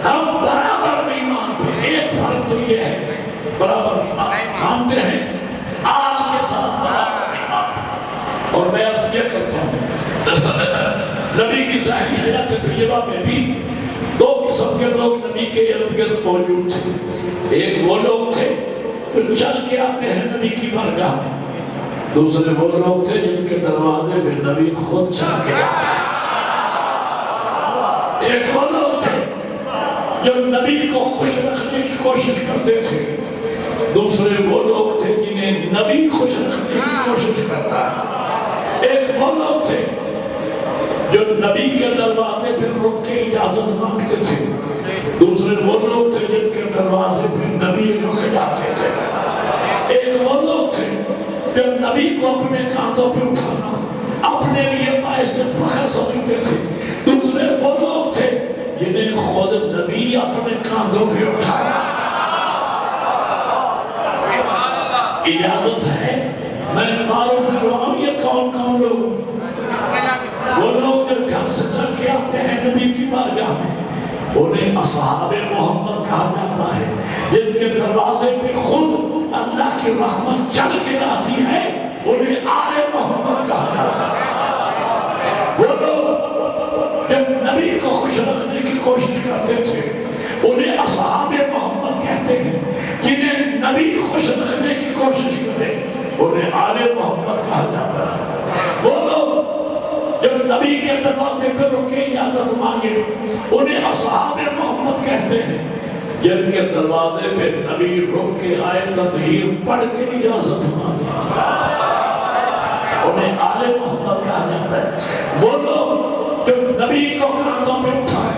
ہم برابر نہیں مانتے. ایک فرق تو یہ ہے برابر نہیں مانتے ہیں, آگ کے ساتھ برابر نہیں مانتے. اور میں عرض یہ کرتا ہوں نبی کی ظاہری حیات طیبہ میں بھی دو قسم کے لوگ نبی کے ارد گرد موجود تھے. ایک وہ لوگ تھے جو چل کے آتے ہیں نبی کی بارگاہ میں, دوسرے وہ لوگ تھے جن کے دروازے پہ نبی خود چل کے آتے ہیں. ایک وہ لوگ تھے جو نبی کو خوش رکھنے کی کوشش کرتے تھے, دوسرے وہ لوگ تھے جنہیں نبی خوش رکھنے کی کوشش کرتا ہے. ایک وہ لوگ تھے جو نبی کے دروازے پہ رک کے اجازت مانگتے تھے, دوسرے وہ لوگ تھے جن کے دروازے پہ نبی رک جاتے تھے. ایک وہ لوگ تھے جو نبی کو اپنے کاندھوں پہ اٹھانا اپنے لیے باعث فخر سمجھتے تھے, دوسرے وہ لوگ تھے جنہیں خود نبی اپنے کاندھوں پہ اٹھایا. اجازت ہے میں تعارف کرواؤں یہ کون کون لوگ؟ وہ لوگ جو گھر سے چل کے آتے ہیں نبی کی بارگاہ میں انہیں اصحاب محمد کہا جاتا ہے, جن کے دروازے پہ خود اللہ کی رحمت چل کے آتی ہے انہیں آل محمد کہا جاتا ہے. وہ لوگ جب نبی کو خوش رکھنے کی کوشش کرتے تھے انہیں اصحاب محمد کہتے ہیں, جنہیں نبی خوش رکھنے کی کوشش کرے انہیں آل محمد کہا جاتا ہے. وہ لوگ جب نبی کے دروازے پہ رک کے اجازت مانگے انہیں اصحاب محمد کہتے ہیں, جن کے دروازے پہ نبی رک کے آئے تطہیر پڑھ کے اجازت مانگے انہیں آل محمد کہا جاتا ہے. وہ لوگ جو نبی کو کاندھوں پہ اٹھائے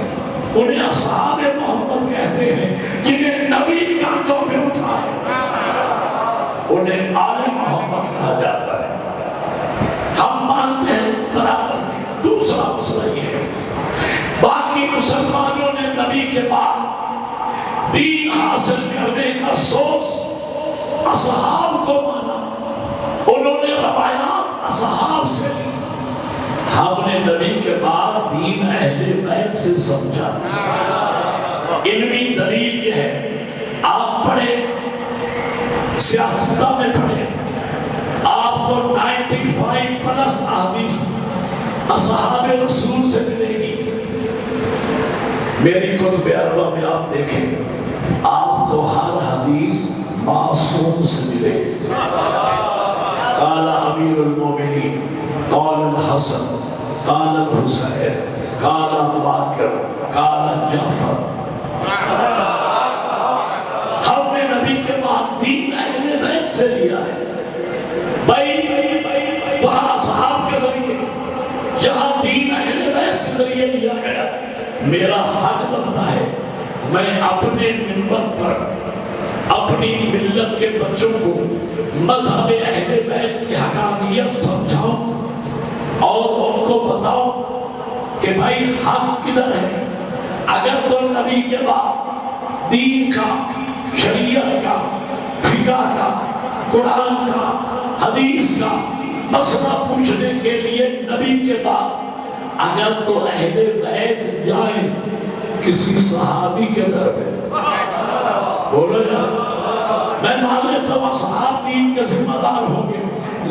انہیں اصحاب محمد کہتے ہیں, جنہیں نبی کاندھوں پہ اٹھائے انہیں آل محمد کہا جاتا ہے. ہم مانتے ہیں برابر نہیں. دوسرا مسئلہ یہ ہے باقی مسلمانوں نے نبی کے بعد دین حاصل کرنے کا سوچ اصحاب کو مانا, انہوں نے روایات اصحاب سے لی. ہم نے نبی کے بعد دین اہل بیت سے سمجھا. علمی دلیل یہ ہے, آپ پڑھے سیاستہ میں پڑھے, آپ کو 95 پلس احادیث اصحاب رسول سے ملے گی. میری کتب اربع میں آپ دیکھیں آپ کو ہر حدیث معصوم سے ملے گی. قال امیر المومنین, قال الحسن, قال الحسین, قال باکر, قال جعفر. ہم نے نبی کے بعد دین اہل بیت سے لیا ہے. بھائی وہاں اصحاب کے ذریعے, یہاں دین اہل بیت سے ذریعے لیا گیا. میرا حق بنتا ہے میں اپنے منبر پر اپنی ملت کے بچوں کو مذہب اہل بیت کی حقانیت سمجھاؤں اور ان کو بتاؤں کہ بھائی حق کدھر ہے. اگر تو نبی کے بعد دین کا, شریعت کا, فقہ کا, قرآن کا, حدیث کا مسئلہ پوچھنے کے لیے نبی کے بعد اگر تو اہل بیت جائیں کسی صحابی کے در پہ, بولو یار میں مان لیتا ہوں صحاب دین کے ذمہ دار ہوں گے,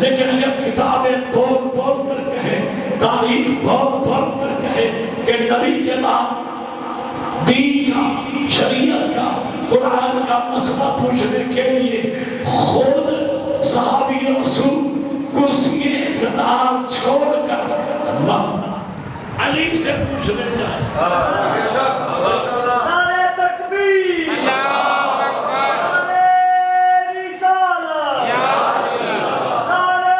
لیکن اگر کتابیں بول بول کر کہیں, تاریخ بول بول کر کہے کہ نبی کے بعد دین کا, شریعت کا, قرآن کا مسئلہ پوچھنے کے لیے خود صحابی رسول کرسی اقتدار چھوڑ کر علی سے پوچھنے جائے. نعرہ تکبیر, اللہ اکبر, نعرہ رسالت, نعرہ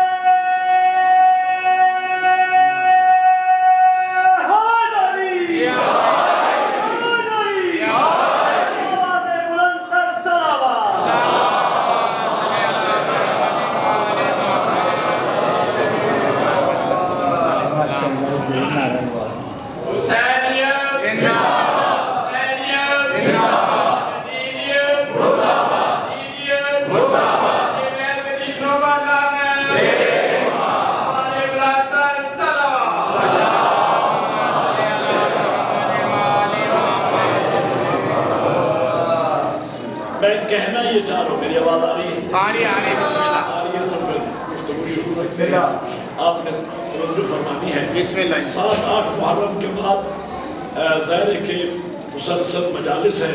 حیدری, حیدری, آواز بلند تر صلوات. حسینیت میں کہنا یہ چاہ رہا ہوں، میری آواز آ رہی ہے؟ آ رہی بسم اللہ آ رہی ہے تو پھر گفتگو شروع کرتے ہیں۔ آپ نے توجہ فرمانی ہے۔ بسم اللہ 7-8 محرم کے بعد ظاہر ہے کہ مسلسل مجالس ہے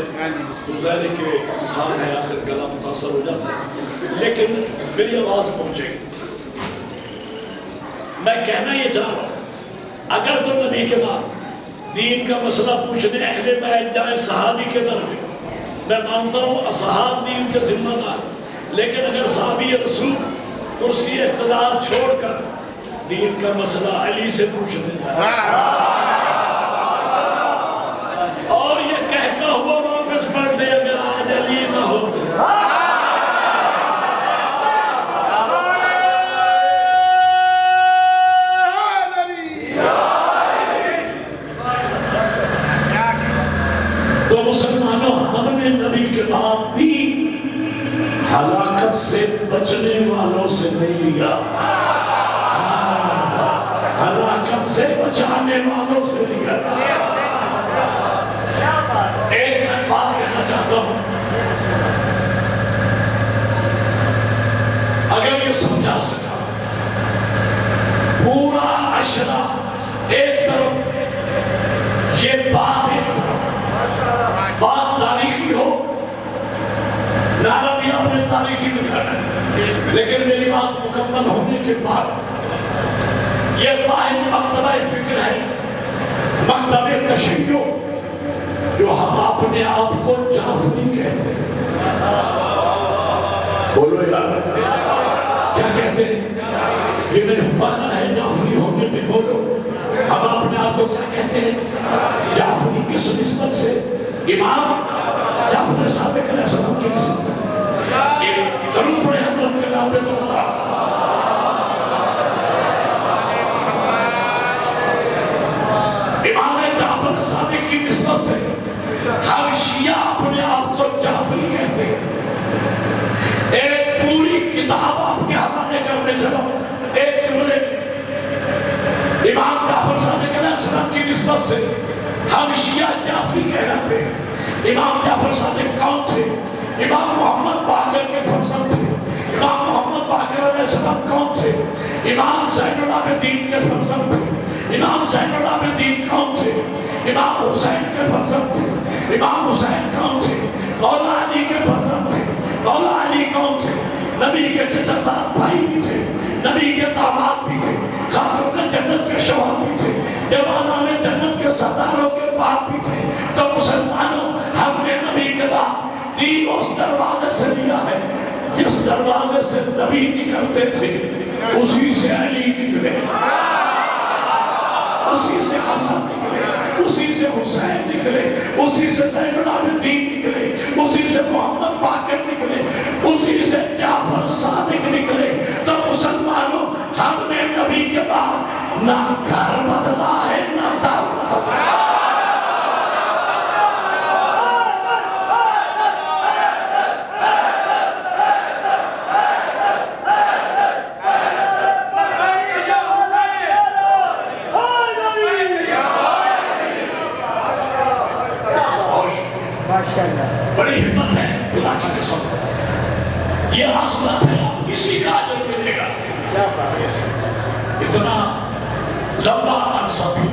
تو ظاہر ہے کہ انسان ہے آخر گلا متاثر ہو جاتا ہے، لیکن میری آواز پہنچے گی۔ میں کہنا یہ چاہ رہا ہوں، اگر تو نبی کے بعد دین کا مسئلہ پوچھنے اہل بیت جائیں صحابی کے در میں مانتا ہوں اصحاب دین کے ذمہ دار، لیکن اگر صحابی رسول کرسی اقتدار چھوڑ کر دین کا مسئلہ علی سے پوچھنے جائے اور یہ کہتا ہوا واپس پڑھ دے اگر آج علی نہ ہوتے، تو مسلمانوں ہم نے نبی کے بعد دین ہلاکت سے بچنے والوں سے نہیں لیا، ہلاکت سے بچانے والوں سے لیا۔ ایک میں بات کہنا چاہتا ہوں، اگر یہ سمجھا سکا پورا عشرہ ایک طرف، یہ بات ایک طرف، بات تاریخی ہو، نعرہ بھی آپ نے تاریخی لکھانا ہے، لیکن میری بات مکمل ہونے کے بعد یہ واحد مکتبہ فکر ہے، مکتبہ تشیع، جو ہم اپنے آپ کو جعفری کہتے ہیں۔ بولو یار کیا کہتے ہیں؟ یہ میرے فخر ہے جعفری ہونے پہ، بولو ہم اپنے آپ کو کیا کہتے ہیں؟ جعفری کس نسبت سے؟ امام جعفر صادق علیہ السلام کی نسبت سے۔ درود پڑھیں حضرت کے نام پہ اللہ۔ امام جعفر صادق کی نسبت سے ہر شیعہ اپنے آپ کو جعفری کہتے ہیں۔ ایک پوری کتاب آپ کے حوالے کرنے چلو، ایک جملے امام جعفر صادق علیہ السلام کی نسبت سے ہم شیعہ جعفری کہلاتے ہیں۔ امام جعفر صادق کون تھے؟ امام محمد باقر کے فرزند تھے۔ امام محمد باقر علیہ السلام کون تھے؟ امام زین العابدین کے فرزند تھے۔ امام زین العابدین کون تھے؟ امام حسین کے فرزند تھے۔ امام حسین کون تھے؟ مولا علی کے فرزند تھے۔ مولا علی کون تھے؟ نبی کے چچا بھائی بھی تھے، نبی کے داماد بھی تھے، خاتون جنت کے شوہر بھی تھے، جوانان جنت کے سرداروں کے باپ بھی تھے۔ تو مسلمانوں ہم نے نبی کے بعد دین اس دروازے سے لیا ہے جس دروازے سے نبی نکلتے تھے، اسی سے علی نکلے، اسی سے حسن نکلے، اسی سے حسین نکلے، اسی سے زین العابدین نکلے، اسی سے محمد باقر نکلے، اسی سے جعفر صادق نکلے۔ تو مسلمانوں ہم نے نبی کے بعد نہ گھر بدلا ہے نہ در بدلا ہے۔ بڑی ہمت ہے خدا کی قسم، یہ عصمت ہے، اسی کا اجر ملے گا۔ اتنا لمبا عرصہ بھی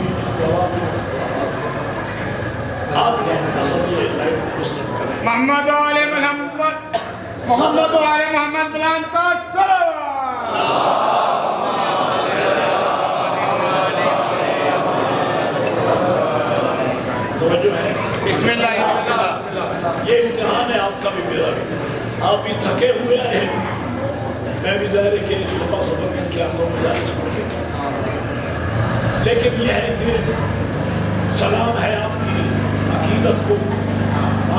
آپ کے مذہب یہ لائف مسلم کریں۔ محمد و آل محمد، محمد و آل محمد بلند تک صلوات۔ توجہ ہے، بسم اللہ بسم اللہ۔ یہ امتحان ہے آپ کا بھی میرا بھی، آپ بھی تھکے ہوئے آئے ہیں، میں بھی ظاہر ہے کہ لمبا سفر کر کے آپ کو مجالس پڑھ کے، لیکن یہ ہے کہ سلام ہے آپ کی عقیدت کو،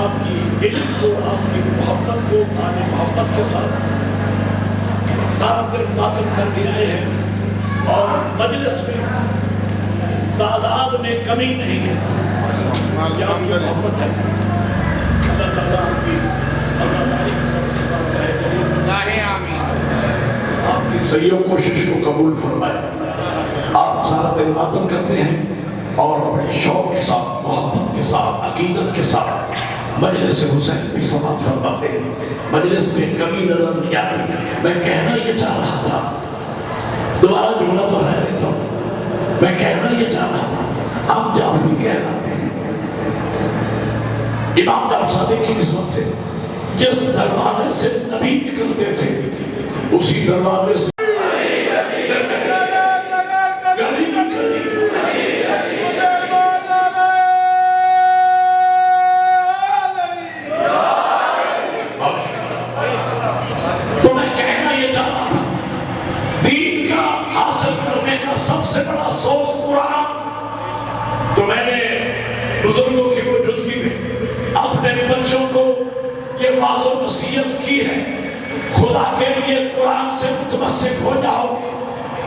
آپ کی عشق کو، آپ کی محبت کو، آنے محبت کے ساتھ سارا دن ماتم کر کے آئے ہیں، اور مجلس میں تعداد میں کمی نہیں ہے، یہ آپ کی محبت ہے۔ اللہ تعالیٰ آپ کی آپ کی سعی و کوشش کو قبول فرمائے۔ آپ سارا دن ماتم کرتے ہیں اور بڑے شوق کے ساتھ، محبت کے ساتھ، عقیدت کے ساتھ مجلس حسین بھی سماعت فرماتے ہیں، مجلس میں کمی نظر نہیں آتی۔ میں کہنا یہ چاہ رہا تھا، دوبارہ جملہ تو ہے دیتا ہوں، میں کہنا یہ چاہ رہا تھا، ہم جعفری کہلاتے ہیں۔ امام جعفر صادق کی نسبت سے جس دروازے سے نبی نکلتے تھے اسی دروازے سے تو میں کہنا یہ چاہ رہا تھا، دین کا حاصل کرنے کا سب سے بڑا سورس قرآن۔ تو میں نے بزرگوں کی موجودگی میں اپنے بچوں کو یہ واضح و نصیحت کی ہے، خدا کے لیے قرآن سے متمسک ہو جاؤ۔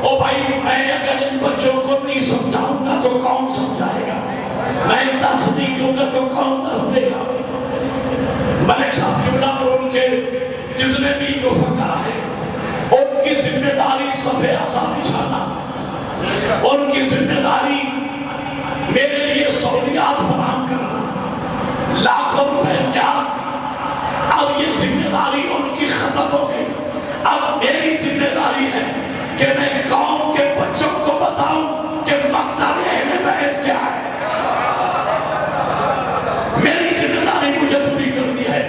او بھائی، میں اگر ان بچوں کو نہیں سمجھاؤں گا تو کون سمجھائے گا؟ میں دس نہیں دوں گا تو کون دس دے گا؟ ملک صاحب قبلہ اور ان کے جتنے بھی وفقا ہیں، ان کی ذمہ داری صف اعظم بچھانا، ان کی ذمہ داری میرے لیے سہولیات فراہم کرنا، لاکھوں روپے نیاز دی۔ اب یہ ذمہ داری ان کی ختم ہو گئی، اب میری ذمہ داری ہے کہ میں قوم کے بچوں کو بتاؤں کہ مکتب اہل بیت کیا ہے۔ میری ذمہ داری مجھے پوری کرنی ہے۔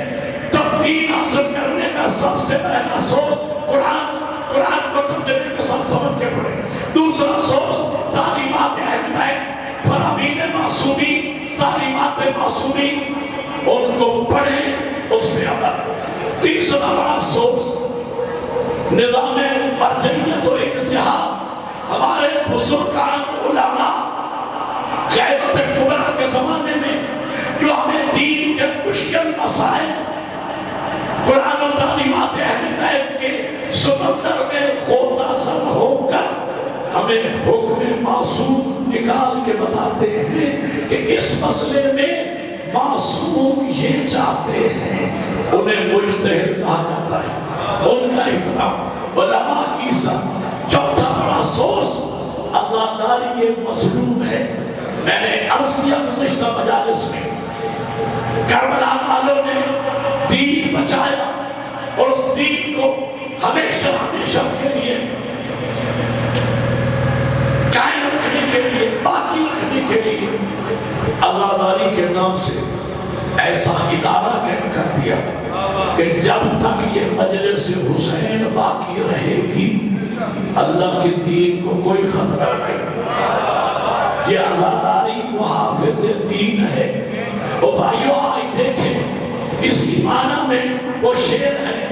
تو دین حاصل کرنے کا سب سے پہلا سورس قرآن کو ترجمے کے ساتھ سمجھ کے پڑھے۔ دوسرا سورس تعلیمات اہل بیت، فرامین معصومین، تعلیمات معصومین، ان کو پڑھیں، اس پہ عمل۔ تیسرا بڑا سورس نظام مرجعیت و اتحاد۔ ہمارے بزرگان علماء غیبت کبریٰ کے زمانے میں جو ہمیں دین کے مشکل مسائل قرآن و تعلیمات اہل بیت کے سمندر میں غوطہ زن ہو کر ہمیں حکم معصوم نکال کے بتاتے ہیں کہ اس مسئلے میں معصوم یہ چاہتے ہیں، انہیں مجتہد کہا جاتا ہے، ان کا احترام، علماء کی عزت۔ چوتھا بڑا سورس عزاداری مظلوم ہے۔ میں نے عرض کیا گزشتہ مجالس میں، کربلا والوں نے دین بچایا اور اس دین کو ہمیشہ ہمیشہ کے لیے قائم رکھنے کے لیے، باقی رکھنے کے لیے عزاداری کے نام سے ایسا ادارہ قائم کر دیا کہ جب تک یہ مجلس حسین باقی رہے گی اللہ کے دین کو کوئی خطرہ نہیں۔ یہ عزاداری محافظ دین ہے۔ او بھائیو، آج دیکھیں اس ایمانہ میں وہ شعر ہے،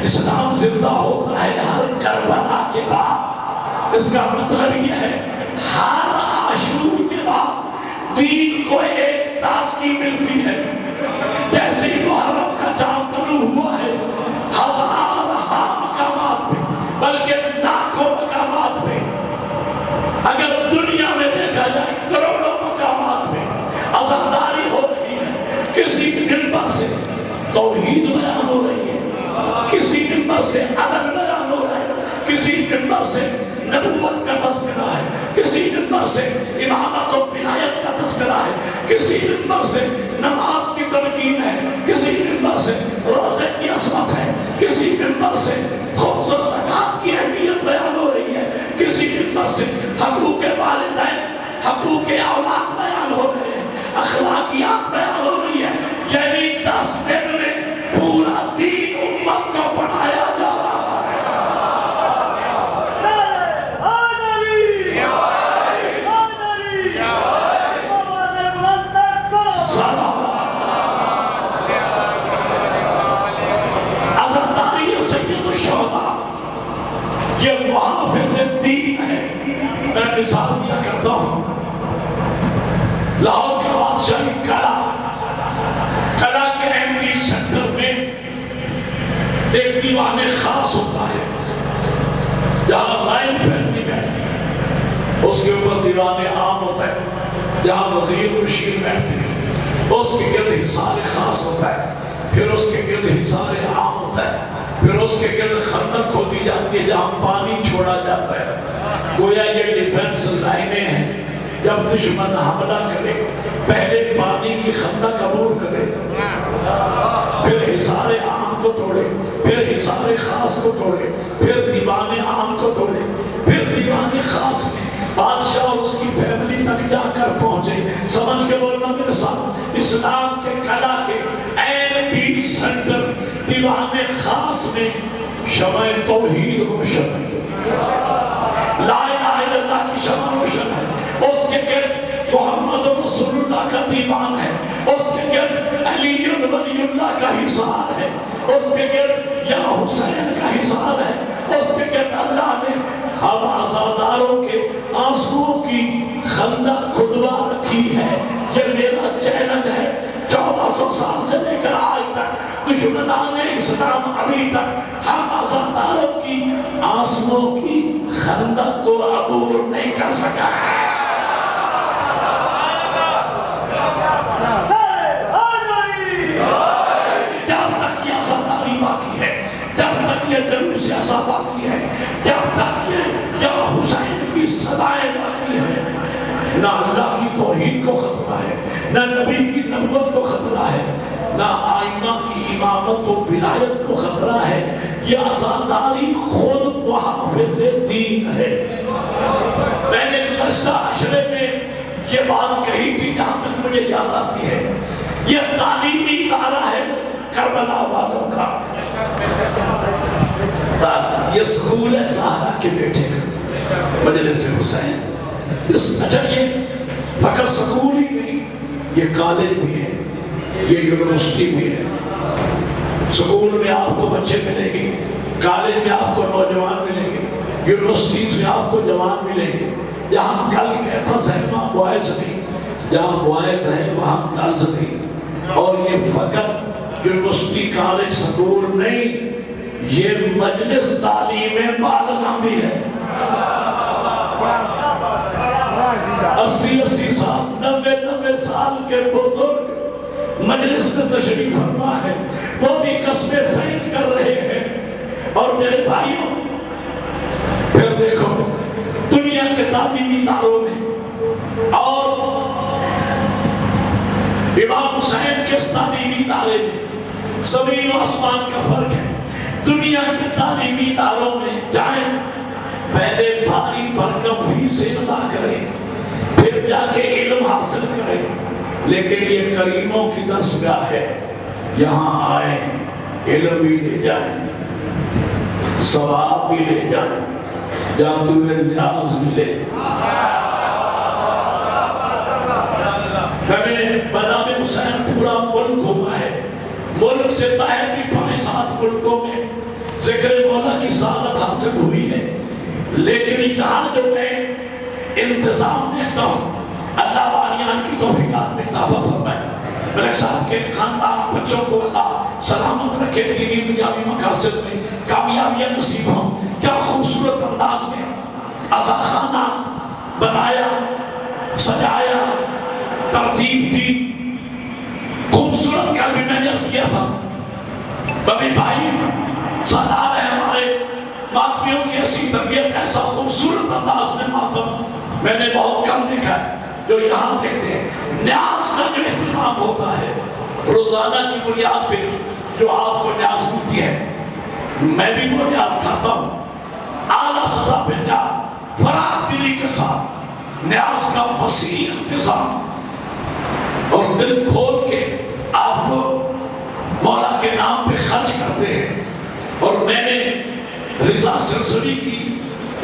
اسلام زندہ ہوتا ہے ہر کربلا کے بعد۔ اس کا مطلب یہ ہے ہر عاشور کے بعد دین کو ایک تازگی ملتی ہے۔ جیسے ہی محرم کا چاند طلوع ہوا ہے، ہزارہا مقامات پہ، بلکہ لاکھوں مقامات پہ، اگر دنیا میں دیکھا جائے کروڑوں مقامات پہ عزاداری ہو رہی ہے۔ کسی منبر سے توحید بیان ہو رہی ہے، کسی منبر سے عدل بیان ہو رہا ہے، کسی منبر سے نبوت کا تذکرہ ہے، کسی منبر سے امامت و ولایت کا تذکرہ ہے، کسی منبر سے نماز کی تلقین ہے، کسی منبر سے روزے کی عظمت ہے، کسی منبر سے خمس و زکوٰۃ کی اہمیت بیان ہو رہی ہے، کسی منبر سے حقوق والدین، حقوق اولاد بیان ہو رہے ہیں، اخلاقیات بیان ہو رہی ہے۔ یعنی 10 دن میں پورا دین امت کو پڑھایا جا رہا ہے۔ یہ محافظ دین ہے۔ میں مثال دیا کرتا ہوں، لاہور کے بادشاہی کلا کے ایم سینٹر میں ایک دیوان خاص ہوتا ہے جہاں رائل فیملی بیٹھتی ہے، اس کے اوپر دیوان عام ہوتا ہے جہاں وزیر مشیر بیٹھتے ہیں، اس کے گرد حصار خاص ہوتا ہے، پھر اس کے گرد حصار عام ہوتا ہے، پھر اس کے گرد خندق کھودی جاتی ہے جہاں پانی چھوڑا جاتا ہے۔ گویا یہ ڈیفنس لائنیں ہیں، جب دشمن حملہ کرے پہلے پانی کی خندق عبور کرے کو توڑے، پھر دیوان عام کو توڑے، پھر دیوان خاص میں بادشاہ اور اس کی فیملی تک جا کر پہنچے۔ سمجھ کے بولنا میرے ساتھ، اسلام کے کلا کے این بی سینٹر دیوان خاص میں شمع توحید روشن ہے، لا الہ الا اللہ کی شمع روشن ہے، اس کے گرد محمد رسول اللہ کا دیوان ہے، اس کے گرد علی ولی اللہ کا حصار ہے، اس کے گرد یا حسین کا حصار ہے، اس کے گرد اللہ نے ہم عزاداروں کے آنسوؤں کی خندق کھدوا رکھی ہے۔ یہ میرا چیلنج ہے، 1400 سال سے لے کر آج تک دشمنان اسلام ابھی تک ہم عزاداروں کی آنسوؤں کی خندق کو عبور نہیں کر سکا ہے۔ یہ جنگ سے عذاب باقی ہے، جب تک یہ یا حسین کی صدائیں باقی ہے، نہ اللہ کی توحید کو خطرہ ہے، نہ نبی کی نبوت کو خطرہ ہے، نہ آئمہ کی امامت و ولایت کو خطرہ ہے۔ یہ عزاداری خود محافظ دین ہے۔ میں نے گزشتہ عشرے میں یہ بات کہی تھی، جہاں تک مجھے یاد آتی ہے، یہ تعلیمی ادارہ ہے کربلا والوں کا، یہ سکول ہے زہرا کے بیٹے کا، مجلس حسین۔ اچھا یہ فقط سکول ہی نہیں، یہ کالج بھی ہے، یہ یونیورسٹی بھی ہے۔ سکول میں آپ کو بچے ملیں گے، کالج میں آپ کو نوجوان ملیں گے، یونیورسٹیز میں آپ کو جوان ملیں گے۔ جہاں گرلز کیمپس ہے وہاں بوائز نہیں، جہاں بوائز ہے وہاں گرلز نہیں۔ اور یہ فقط یونیورسٹی کالج سکول نہیں، یہ مجلس تعلیم بالغاں بھی ہے۔ 80 سال 90 سال کے بزرگ مجلس میں تشریف فرما ہے، وہ بھی قصب فیض کر رہے ہیں۔ اور میرے بھائیوں پھر دیکھو دنیا کے تعلیمی اداروں میں اور امام حسین کے تعلیمی ادارے میں زمین و آسمان کا فرق ہے۔ دنیا کے تعلیمی اداروں میں جائیں، پہلے بھاری بھرکم فیسیں ادا کریں، پھر جا کے علم حاصل کریں، لیکن یہ کریموں کی درسگاہ ہے، یہاں آئیں علم بھی لے جائیں، ثواب بھی لے جائیں، جہاں تمہیں نیاز ملے۔ میں نے بنام حسین پورا ملک گھوما ہے، ملک سے باہر بھی 5-7 ملکوں میں ذکر مولا کی سعادت حاصل ہوئی ہے، لیکن یہاں جو میں انتظام دیکھتا ہوں، اللہ بانیان کی توفیقات میں اضافہ فرمائے، ملک صاحب کے خاندان بچوں کو اللہ سلامت رکھے، دینی دنیاوی مقاصد میں کامیابیاں نصیب ہوں۔ کیا خوبصورت انداز میں عزاخانہ بنایا، سجایا، ترتیب دی، خوبصورت کل بھی میں نے عرض کیا تھا۔ بڑے بھائی سالار ہے ہمارے ماتمیوں کی ایسی تربیت، ایسا خوبصورت انداز میں ماتم میں نے بہت کم دیکھا ہے جو یہاں دیکھتے ہیں۔ نیاز کا جو اہتمام ہوتا ہے روزانہ کی بنیاد پہ، جو آپ کو نیاز ملتی ہے، میں بھی وہ نیاز کھاتا ہوں، اعلیٰ سطح پہ نیاز، فراغ دلی کے ساتھ نیاز کا وسیع انتظام، اور دل کھول کے آپ لوگ مولا کے نام پہ خرچ کرتے ہیں۔ اور میں نے رضا سرسری کی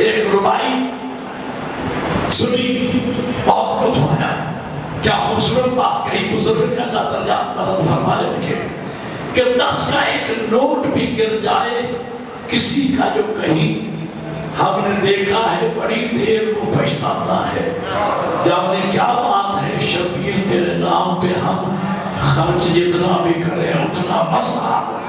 ایک ربائی سنی، بہت لطف آیا، کیا خوبصورت بات کہی بزرگ نے، اللہ درجات بلند فرمائے رکھے، کہ 10 کا ایک نوٹ بھی گر جائے کسی کا جو کہیں، ہم نے دیکھا ہے بڑی دیر وہ پچھتاتا ہے، جانے کیا بات ہے شبیر تیرے نام پہ ہم خرچ جتنا بھی کریں اتنا مزہ آتا ہے،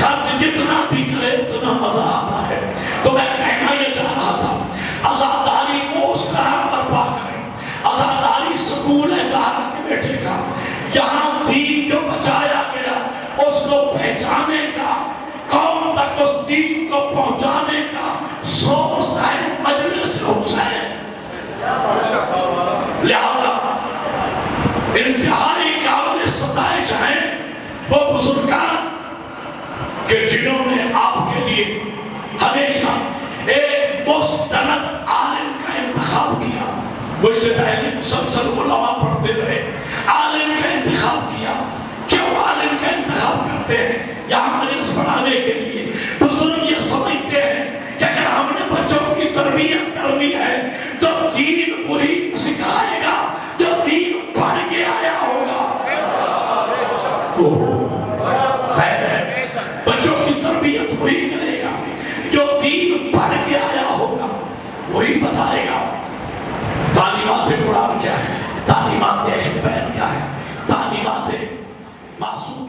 خرچ جتنا بھی کریں اتنا مزہ آتا ہے۔ تو میں کہنا یہ چاہ رہا تھا، عزاداری کو اس طرح برپا کریں۔ عزاداری سکول ہے زہرا کے بیٹے کا، یہاں دین جو بچایا گیا اس کو پہچانے کا، قوم تک اس دین کو پہنچانے کا سورس ہے مجلس حسین۔ لہذا انتہائی قابل ستائش ہیں وہ بزرگان کہ جنہوں نے آپ کے لیے ہمیشہ ایک مستند عالم کا انتخاب کیا. مجھ سے پہلے مسلسل علماء پڑھتے رہے, عالم کا انتخاب کیا. کیوں عالم کا انتخاب کرتے ہیں؟ یہاں مجلس پڑھانے کے لیے. بزرگ یہ سمجھتے ہیں کہ اگر ہم نے بچوں کی تربیت کرنی ہے تو دین وہی سکھائے گا جو دین پڑھ کے آیا ہوگا. خیر ہے, بچوں کی تربیت وہی کرے گا جو دین پڑھ کے آیا ہوگا, وہی بتائے گا. تعلیمات قرآن کیا ہے, تعلیمات اہل بیت کیا ہے, تعلیمات معصوم